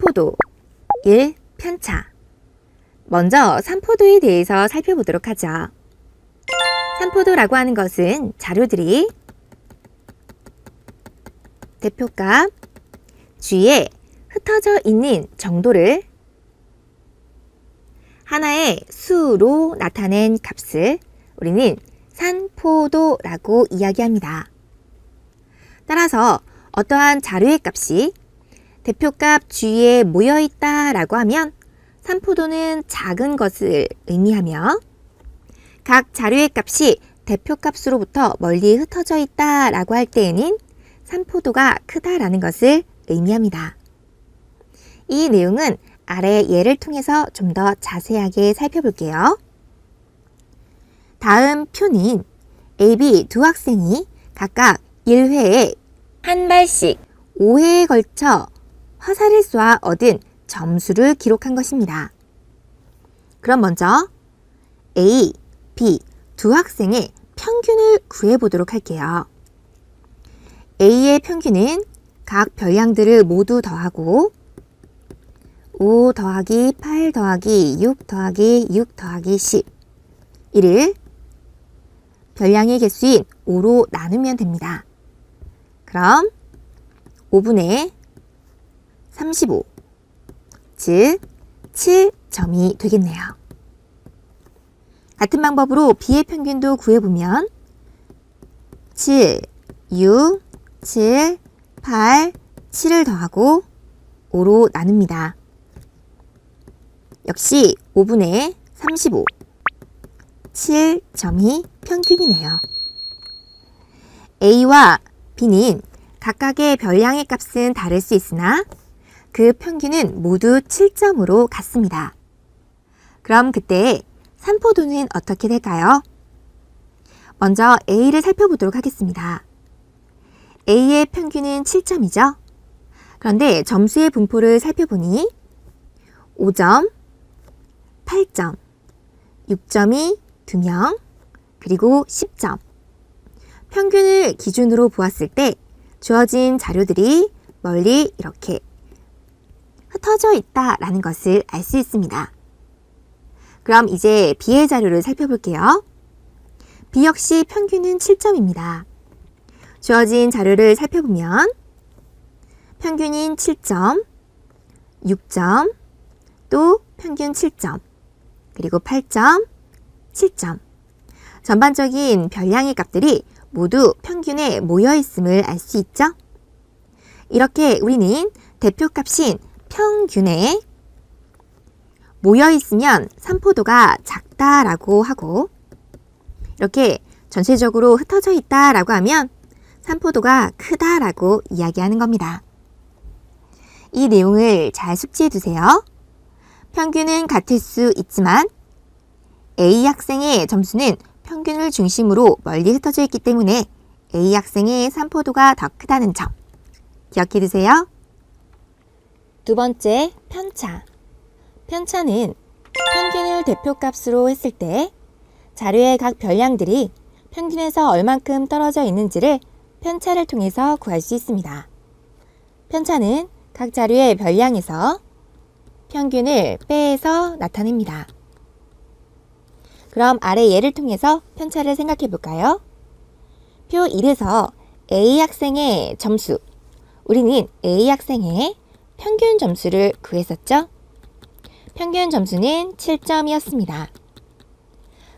산포도 1. 편차. 먼저 산포도에 대해서 살펴보도록 하죠. 산포도라고 하는 것은 자료들이 대표값 G에 흩어져 있는 정도를 하나의 수로 나타낸 값을 우리는 산포도라고 이야기합니다. 따라서 어떠한 자료의 값이 대표값 G에 모여있다 라고 하면 산포도는 작은 것을 의미하며 각 자료의 값이 대표값으로부터 멀리 흩어져 있다 라고 할 때에는 산포도가 크다라는 것을 의미합니다. 이 내용은 아래 예를 통해서 좀 더 자세하게 살펴볼게요. 다음 표는 A, B 두 학생이 각각 1회에 한 발씩 5회에 걸쳐 화살을 쏘아 얻은 점수를 기록한 것입니다. 그럼 먼저 A, B 두 학생의 평균을 구해보도록 할게요. A의 평균은 각 별량들을 모두 더하고 5 더하기 8 더하기 6 더하기 6 더하기 10 이를 별량의 개수인 5로 나누면 됩니다. 그럼 5분의 35, 즉 7점이 되겠네요. 같은 방법으로 B의 평균도 구해보면 7, 6, 7, 8, 7을 더하고 5로 나눕니다. 역시 5분의 35, 7점이 평균이네요. A와 B는 각각의 별량의 값은 다를 수 있으나 그 평균은 모두 7점으로 같습니다. 그럼 그때 산포도는 어떻게 될까요? 먼저 A를 살펴보도록 하겠습니다. A의 평균은 7점이죠. 그런데 점수의 분포를 살펴보니 5점, 8점, 6점이 2명, 그리고 10점. 평균을 기준으로 보았을 때 주어진 자료들이 멀리 이렇게 흩어져 있다라는 것을 알 수 있습니다. 그럼 이제 B의 자료를 살펴볼게요. B 역시 평균은 7점입니다. 주어진 자료를 살펴보면 평균인 7점, 6점, 또 평균 7점, 그리고 8점, 7점. 전반적인 별량의 값들이 모두 평균에 모여 있음을 알 수 있죠? 이렇게 우리는 대표값인 평균에 모여 있으면 산포도가 작다라고 하고 이렇게 전체적으로 흩어져 있다라고 하면 산포도가 크다라고 이야기하는 겁니다. 이 내용을 잘 숙지해 두세요. 평균은 같을 수 있지만 A 학생의 점수는 평균을 중심으로 멀리 흩어져 있기 때문에 A 학생의 산포도가 더 크다는 점 기억해 두세요. 두 번째, 편차. 편차는 평균을 대표값으로 했을 때 자료의 각 별량들이 평균에서 얼만큼 떨어져 있는지를 편차를 통해서 구할 수 있습니다. 편차는 각 자료의 별량에서 평균을 빼서 나타냅니다. 그럼 아래 예를 통해서 편차를 생각해 볼까요? 표 1에서 A 학생의 점수, 우리는 A 학생의 평균 점수를 구했었죠? 평균 점수는 7점이었습니다.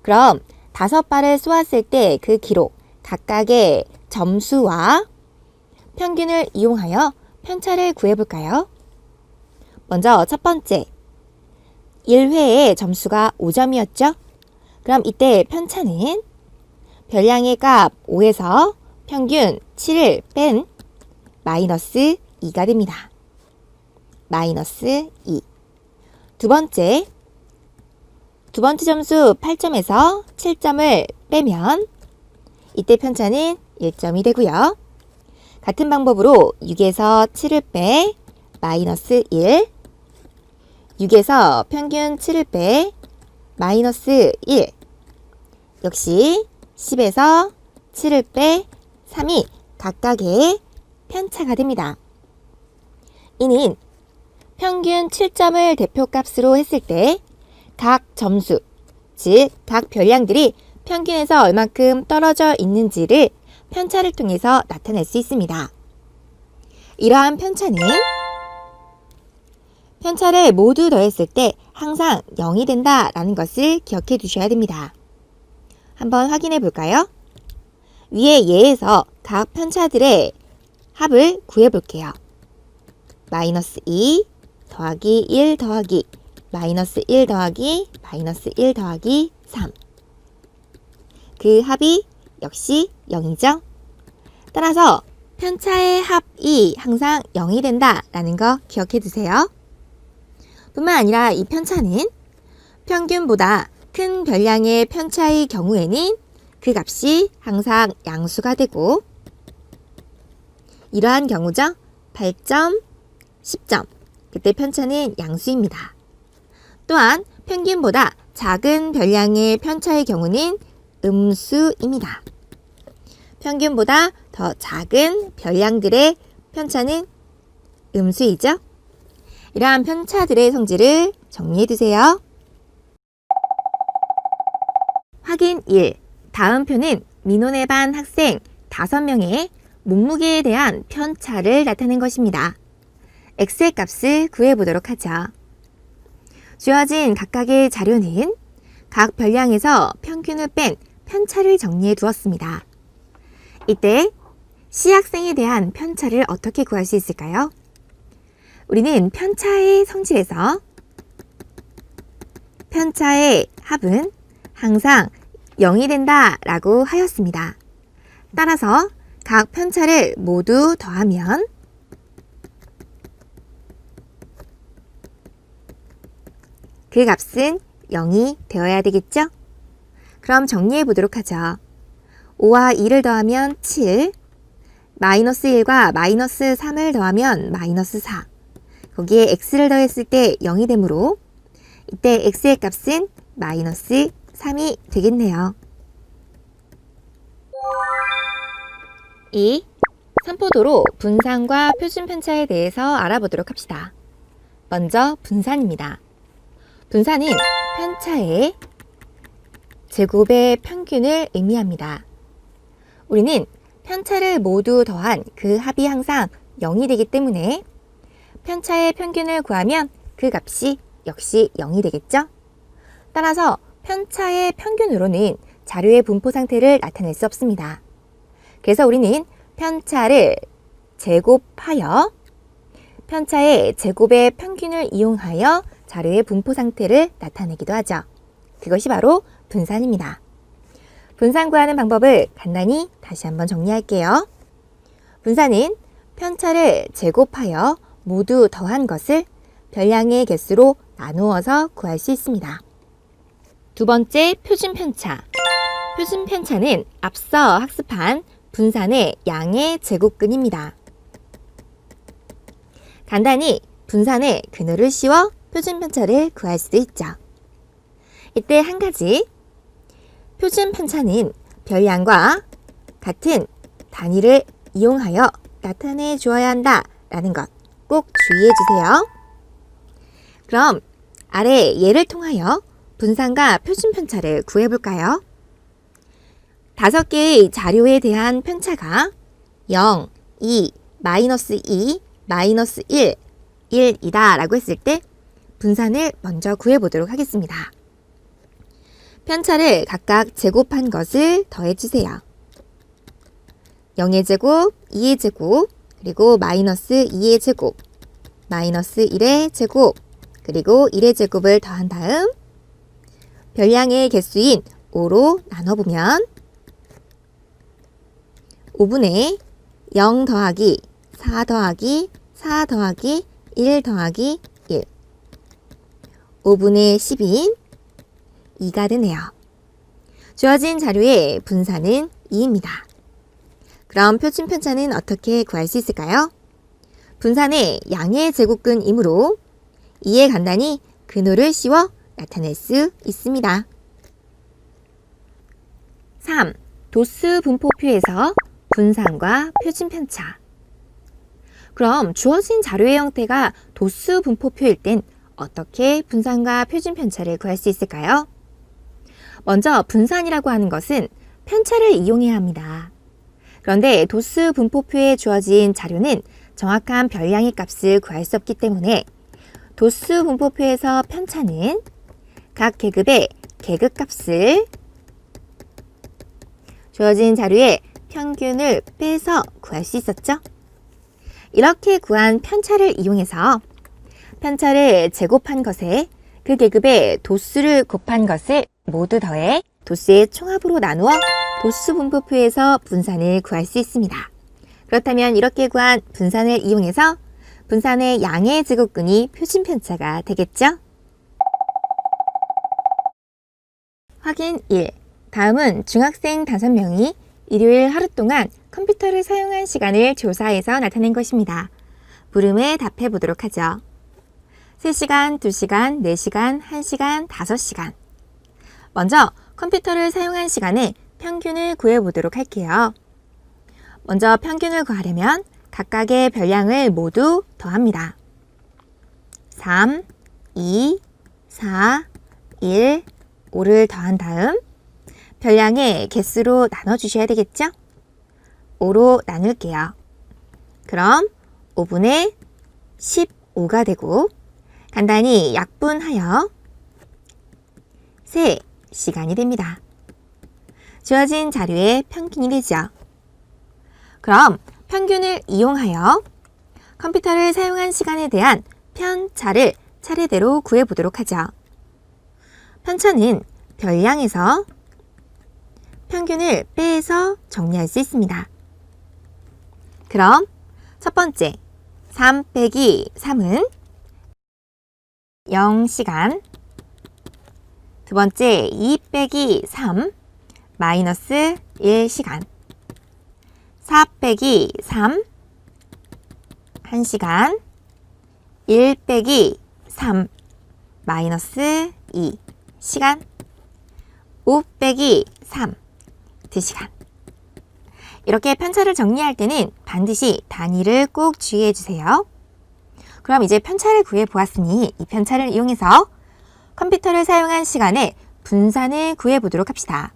그럼 5발을 쏘았을 때 그 기록, 각각의 점수와 평균을 이용하여 편차를 구해볼까요? 먼저 첫 번째, 1회의 점수가 5점이었죠? 그럼 이때 편차는 별량의 값 5에서 평균 7을 뺀 마이너스 2가 됩니다. 마이너스 2. 두 번째 점수 8점에서 7점을 빼면 이때 편차는 1점이 되고요. 같은 방법으로 6에서 7을 빼 마이너스 1, 6에서 평균 7을 빼 마이너스 1, 역시 10에서 7을 빼 3이 각각의 편차가 됩니다. 이는 평균 7점을 대표값으로 했을 때 각 점수, 즉 각 별량들이 평균에서 얼만큼 떨어져 있는지를 편차를 통해서 나타낼 수 있습니다. 이러한 편차를 모두 더했을 때 항상 0이 된다라는 것을 기억해 두셔야 됩니다. 한번 확인해 볼까요? 위에 예에서 각 편차들의 합을 구해 볼게요. 마이너스 2 더하기 1 더하기 마이너스 1 더하기 마이너스 1 더하기 3. 그 합이 역시 0이죠. 따라서 편차의 합이 항상 0이 된다라는 거 기억해 두세요. 뿐만 아니라 이 편차는 평균보다 큰 별량의 편차의 경우에는 그 값이 항상 양수가 되고, 이러한 경우죠. 8점, 10점. 그때 편차는 양수입니다. 또한 평균보다 작은 별량의 편차의 경우는 음수입니다. 평균보다 더 작은 별량들의 편차는 음수이죠. 이러한 편차들의 성질을 정리해 두세요. 확인 1. 다음 표는 민원의 반 학생 5명의 몸무게에 대한 편차를 나타낸 것입니다. x의 값을 구해보도록 하죠. 주어진 각각의 자료는 각 별량에서 평균을 뺀 편차를 정리해 두었습니다. 이때 C학생에 대한 편차를 어떻게 구할 수 있을까요? 우리는 편차의 성질에서 편차의 합은 항상 0이 된다라고 하였습니다. 따라서 각 편차를 모두 더하면 그 값은 0이 되어야 되겠죠? 그럼 정리해 보도록 하죠. 5와 2를 더하면 7, 마이너스 1과 마이너스 3을 더하면 마이너스 4. 거기에 x를 더했을 때 0이 되므로 이때 x의 값은 마이너스 3이 되겠네요. 2. 산포도로 분산과 표준 편차에 대해서 알아보도록 합시다. 먼저 분산입니다. 분산은 편차의 제곱의 평균을 의미합니다. 우리는 편차를 모두 더한 그 합이 항상 0이 되기 때문에 편차의 평균을 구하면 그 값이 역시 0이 되겠죠? 따라서 편차의 평균으로는 자료의 분포 상태를 나타낼 수 없습니다. 그래서 우리는 편차를 제곱하여 편차의 제곱의 평균을 이용하여 자료의 분포 상태를 나타내기도 하죠. 그것이 바로 분산입니다. 분산 구하는 방법을 간단히 다시 한번 정리할게요. 분산은 편차를 제곱하여 모두 더한 것을 별량의 개수로 나누어서 구할 수 있습니다. 두 번째, 표준 편차. 표준 편차는 앞서 학습한 분산의 양의 제곱근입니다. 간단히 분산의 근호를 씌워 표준 편차를 구할 수도 있죠. 이때 한 가지, 표준 편차는 별량과 같은 단위를 이용하여 나타내 주어야 한다라는 것 꼭 주의해 주세요. 그럼 아래 예를 통하여 분산과 표준 편차를 구해볼까요? 5개의 자료에 대한 편차가 0, 2, 마이너스 2, 마이너스 1, 1이다 라고 했을 때 분산을 먼저 구해보도록 하겠습니다. 편차를 각각 제곱한 것을 더해주세요. 0의 제곱, 2의 제곱, 그리고 마이너스 2의 제곱, 마이너스 1의 제곱, 그리고 1의 제곱을 더한 다음 별량의 개수인 5로 나눠보면 5분의 0 더하기 4 더하기 4 더하기 1 더하기 1 5분의 10인 2가 되네요. 주어진 자료의 분산은 2입니다. 그럼 표준 편차는 어떻게 구할 수 있을까요? 분산의 양의 제곱근이므로 2에 간단히 근호를 씌워 나타낼 수 있습니다. 3. 도수 분포표에서 분산과 표준 편차. 그럼 주어진 자료의 형태가 도수 분포표일 땐 어떻게 분산과 표준 편차를 구할 수 있을까요? 먼저 분산이라고 하는 것은 편차를 이용해야 합니다. 그런데 도수 분포표에 주어진 자료는 정확한 별량의 값을 구할 수 없기 때문에 도수 분포표에서 편차는 각 계급의 계급값을 주어진 자료의 평균을 빼서 구할 수 있었죠. 이렇게 구한 편차를 이용해서 편차를 제곱한 것에 그 계급의 도수를 곱한 것을 모두 더해 도수의 총합으로 나누어 도수 분포표에서 분산을 구할 수 있습니다. 그렇다면 이렇게 구한 분산을 이용해서 분산의 양의 제곱근이 표준 편차가 되겠죠? 확인 1. 다음은 중학생 5명이 일요일 하루 동안 컴퓨터를 사용한 시간을 조사해서 나타낸 것입니다. 물음에 답해 보도록 하죠. 3시간, 2시간, 4시간, 1시간, 5시간. 먼저 컴퓨터를 사용한 시간의 평균을 구해보도록 할게요. 먼저 평균을 구하려면 각각의 별량을 모두 더합니다. 3, 2, 4, 1, 5를 더한 다음 별량의 개수로 나눠주셔야 되겠죠? 5로 나눌게요. 그럼 5분의 15가 되고 간단히 약분하여 3시간이 됩니다. 주어진 자료의 평균이 되죠. 그럼 평균을 이용하여 컴퓨터를 사용한 시간에 대한 편차를 차례대로 구해보도록 하죠. 편차는 별량에서 평균을 빼서 정리할 수 있습니다. 그럼 첫 번째 3 빼기 3은 0시간, 두 번째 2 빼기 3 마이너스 1시간, 4 빼기 3 1시간, 1 빼기 3 마이너스 2시간, 5 빼기 3 2시간. 이렇게 편차를 정리할 때는 반드시 단위를 꼭 주의해 주세요. 그럼 이제 편차를 구해 보았으니 이 편차를 이용해서 컴퓨터를 사용한 시간에 분산을 구해 보도록 합시다.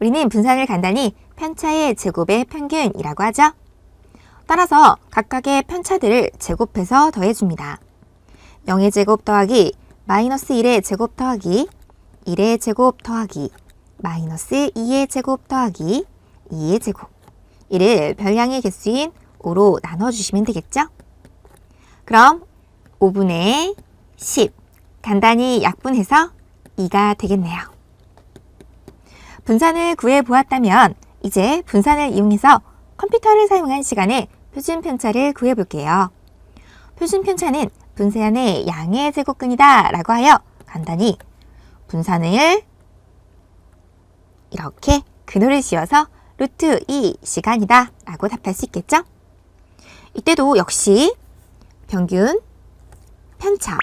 우리는 분산을 간단히 편차의 제곱의 평균이라고 하죠. 따라서 각각의 편차들을 제곱해서 더해줍니다. 0의 제곱 더하기 마이너스 1의 제곱 더하기 1의 제곱 더하기 마이너스 2의 제곱 더하기 2의 제곱. 이를 별량의 개수인 5로 나눠주시면 되겠죠? 그럼 5분의 10 간단히 약분해서 2가 되겠네요. 분산을 구해 보았다면 이제 분산을 이용해서 컴퓨터를 사용한 시간에 표준 편차를 구해 볼게요. 표준 편차는 분산의 양의 제곱근이다 라고 하여 간단히 분산을 이렇게 근호를 씌워서 루트 2시간이다 라고 답할 수 있겠죠? 이때도 역시 평균, 편차,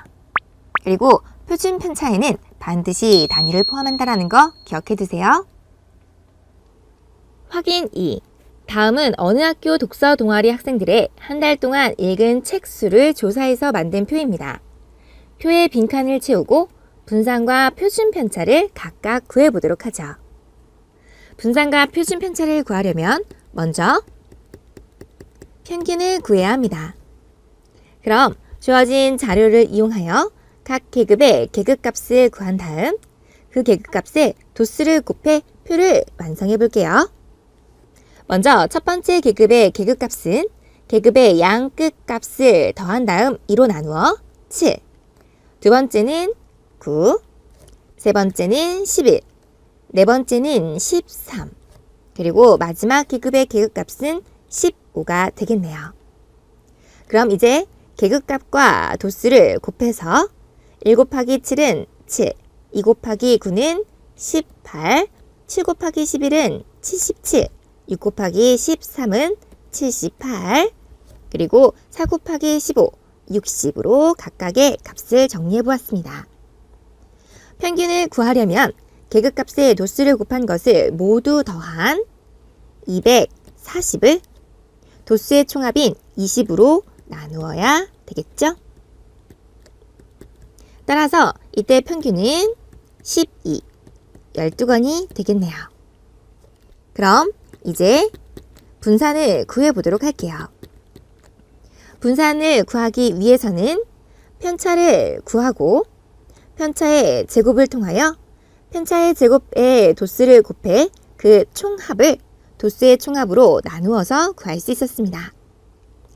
그리고 표준 편차에는 반드시 단위를 포함한다는 거 기억해 두세요. 확인 2. 다음은 어느 학교 독서 동아리 학생들의 한 달 동안 읽은 책 수를 조사해서 만든 표입니다. 표의 빈칸을 채우고 분산과 표준 편차를 각각 구해보도록 하죠. 분산과 표준 편차를 구하려면 먼저 평균을 구해야 합니다. 그럼 주어진 자료를 이용하여 각 계급의 계급값을 구한 다음 그 계급값에 도수를 곱해 표를 완성해 볼게요. 먼저 첫 번째 계급의 계급값은 계급의 양 끝값을 더한 다음 2로 나누어 7, 두 번째는 9, 세 번째는 11, 네 번째는 13, 그리고 마지막 계급의 계급값은 15가 되겠네요. 그럼 이제 계급값과 도수를 곱해서 1 곱하기 7은 7, 2 곱하기 9는 18, 7 곱하기 11은 77, 6 곱하기 13은 78, 그리고 4 곱하기 15, 60으로 각각의 값을 정리해 보았습니다. 평균을 구하려면 계급값의 도수를 곱한 것을 모두 더한 240을 도수의 총합인 20으로 나누어야 되겠죠? 따라서 이때 평균은 12, 12건이 되겠네요. 그럼 이제 분산을 구해보도록 할게요. 분산을 구하기 위해서는 편차를 구하고 편차의 제곱을 통하여 편차의 제곱의 도수를 곱해 그 총합을 도수의 총합으로 나누어서 구할 수 있었습니다.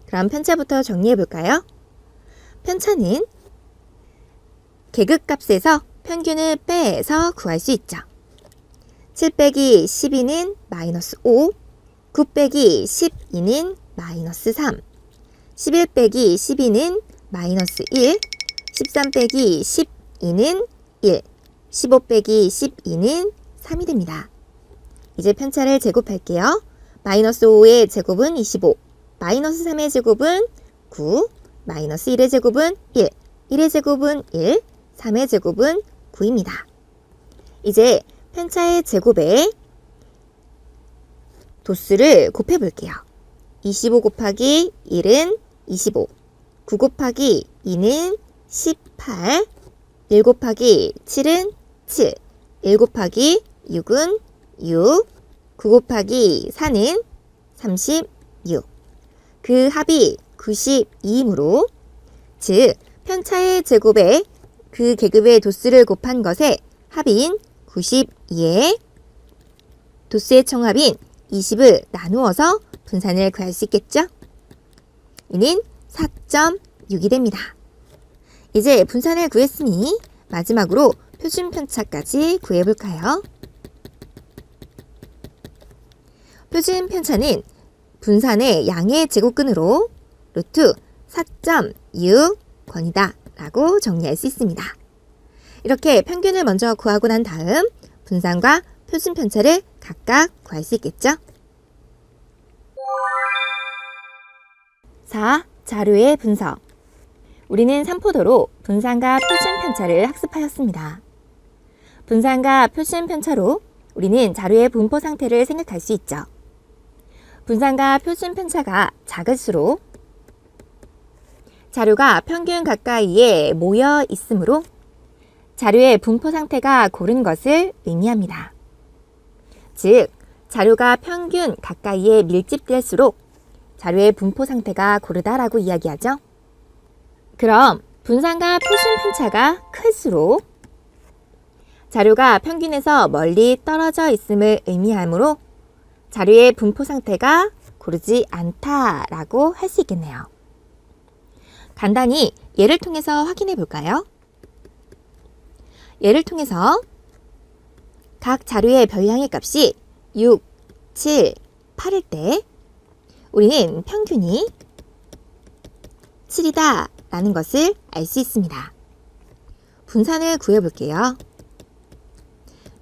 그럼 편차부터 정리해 볼까요? 편차는 계급값에서 평균을 빼서 구할 수 있죠. 7 빼기 12는 마이너스 5, 9 빼기 12는 마이너스 3, 11 빼기 12는 마이너스 1, 13 빼기 12는 1, 15 빼기 12는 3이 됩니다. 이제 편차를 제곱할게요. 마이너스 5의 제곱은 25, 마이너스 3의 제곱은 9, 마이너스 1의 제곱은 1, 1의 제곱은 1, 3의 제곱은 9입니다. 이제 편차의 제곱에 도수를 곱해볼게요. 25 곱하기 1은 25, 9 곱하기 2는 18, 1 곱하기 7은 7, 1 곱하기 6은 6, 9 곱하기 4는 36. 그 합이 92이므로 즉 편차의 제곱에 그 계급의 도수를 곱한 것의 합인 92에 도수의 총합인 20을 나누어서 분산을 구할 수 있겠죠? 이는 4.6이 됩니다. 이제 분산을 구했으니 마지막으로 표준 편차까지 구해볼까요? 표준 편차는 분산의 양의 제곱근으로 루트 4.6건이다 라고 정리할 수 있습니다. 이렇게 평균을 먼저 구하고 난 다음 분산과 표준 편차를 각각 구할 수 있겠죠? 4. 자료의 분석. 우리는 삼포도로 분산과 표준 편차를 학습하였습니다. 분산과 표준 편차로 우리는 자료의 분포 상태를 생각할 수 있죠. 분산과 표준 편차가 작을수록 자료가 평균 가까이에 모여 있으므로 자료의 분포 상태가 고른 것을 의미합니다. 즉, 자료가 평균 가까이에 밀집될수록 자료의 분포 상태가 고르다라고 이야기하죠. 그럼 분산과 표준 편차가 클수록 자료가 평균에서 멀리 떨어져 있음을 의미하므로 자료의 분포 상태가 고르지 않다라고 할 수 있겠네요. 간단히 예를 통해서 확인해 볼까요? 예를 통해서 각 자료의 별량의 값이 6, 7, 8일 때 우리는 평균이 7이다 라는 것을 알 수 있습니다. 분산을 구해 볼게요.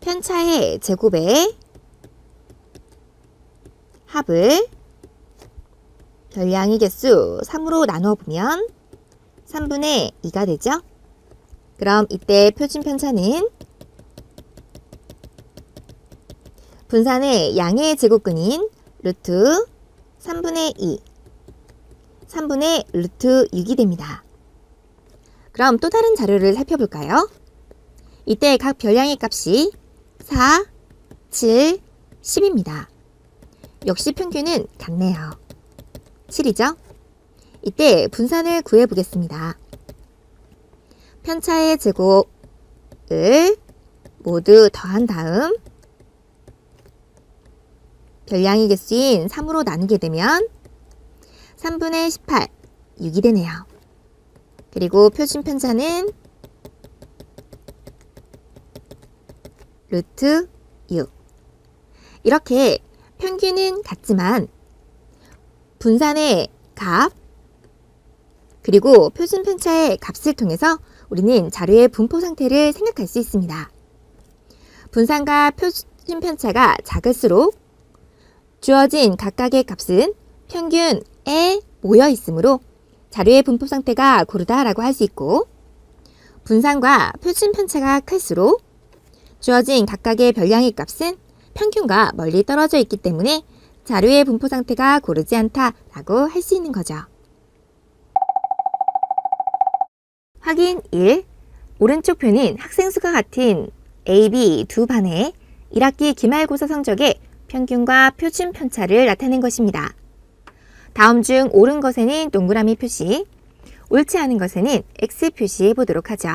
편차의 제곱에 합을 별량의 개수 3으로 나누어 보면 3분의 2가 되죠? 그럼 이때 표준 편차는 분산의 양의 제곱근인 루트 3분의 2, 3분의 루트 6이 됩니다. 그럼 또 다른 자료를 살펴볼까요? 이때 각 별량의 값이 4, 7, 10입니다. 역시 평균은 같네요. 7이죠? 이때 분산을 구해 보겠습니다. 편차의 제곱을 모두 더한 다음 별량의 개수인 3으로 나누게 되면 3분의 18, 6이 되네요. 그리고 표준 편차는 루트 6. 이렇게 평균은 같지만 분산의 값 그리고 표준 편차의 값을 통해서 우리는 자료의 분포 상태를 생각할 수 있습니다. 분산과 표준 편차가 작을수록 주어진 각각의 값은 평균에 모여 있으므로 자료의 분포 상태가 고르다라고 할 수 있고, 분산과 표준 편차가 클수록 주어진 각각의 별량의 값은 평균과 멀리 떨어져 있기 때문에 자료의 분포 상태가 고르지 않다라고 할 수 있는 거죠. 확인 1. 오른쪽 표는 학생 수가 같은 A, B 두 반의 1학기 기말고사 성적의 평균과 표준 편차를 나타낸 것입니다. 다음 중 옳은 것에는 동그라미 표시, 옳지 않은 것에는 X 표시해 보도록 하죠.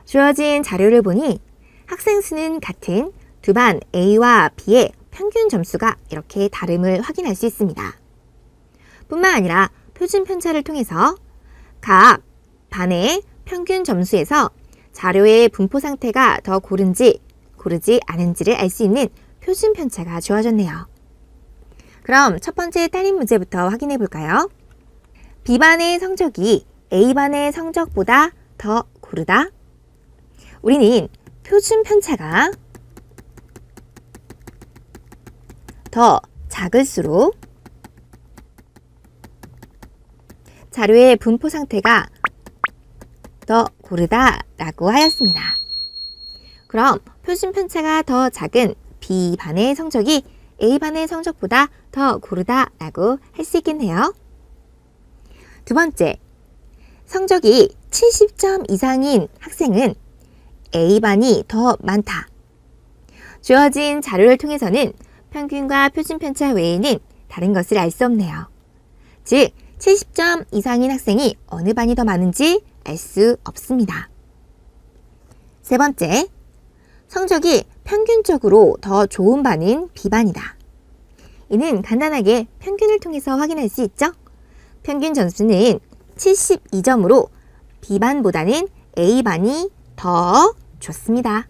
주어진 자료를 보니 학생 수는 같은 두 반 A와 B의 평균 점수가 이렇게 다름을 확인할 수 있습니다. 뿐만 아니라 표준 편차를 통해서 각 반의 평균 점수에서 자료의 분포 상태가 더 고른지 고르지 않은지를 알 수 있는 표준 편차가 주어졌네요. 그럼 첫 번째 딸린 문제부터 확인해 볼까요? B반의 성적이 A반의 성적보다 더 고르다. 우리는 표준 편차가 더 작을수록 자료의 분포 상태가 더 고르다라고 하였습니다. 그럼 표준 편차가 더 작은 B반의 성적이 A반의 성적보다 더 고르다라고 할 수 있겠네요. 두 번째, 성적이 70점 이상인 학생은 A반이 더 많다. 주어진 자료를 통해서는 평균과 표준 편차 외에는 다른 것을 알 수 없네요. 즉, 70점 이상인 학생이 어느 반이 더 많은지 알 수 없습니다. 세 번째, 성적이 평균적으로 더 좋은 반은 B반이다. 이는 간단하게 평균을 통해서 확인할 수 있죠? 평균 점수는 72점으로 B반보다는 A반이 더 좋습니다.